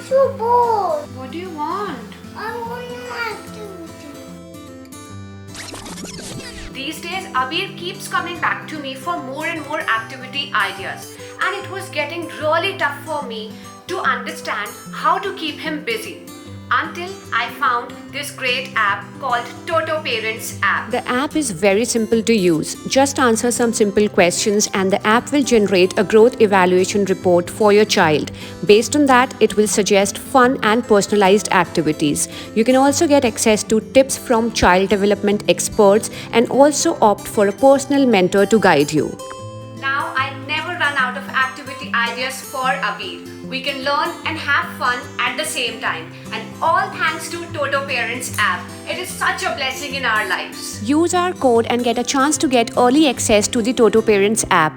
so bored. What do you want? I want an activity. These days, Abir keeps coming back to me for more and more activity ideas, and it was getting really tough for me to understand how to keep him busy. Until I found this great app called Totto Parents app. The app is very simple to use. Just answer some simple questions and the app will generate a growth evaluation report for your child. Based on that, it will suggest fun and personalized activities. You can also get access to tips from child development experts and also opt for a personal mentor to guide you. Now I never run out of activity ideas for Abir. We can learn and have fun at the same time, and all thanks to Totto Parents app. It is such a blessing in our lives. Use our code and get a chance to get early access to the Totto Parents app.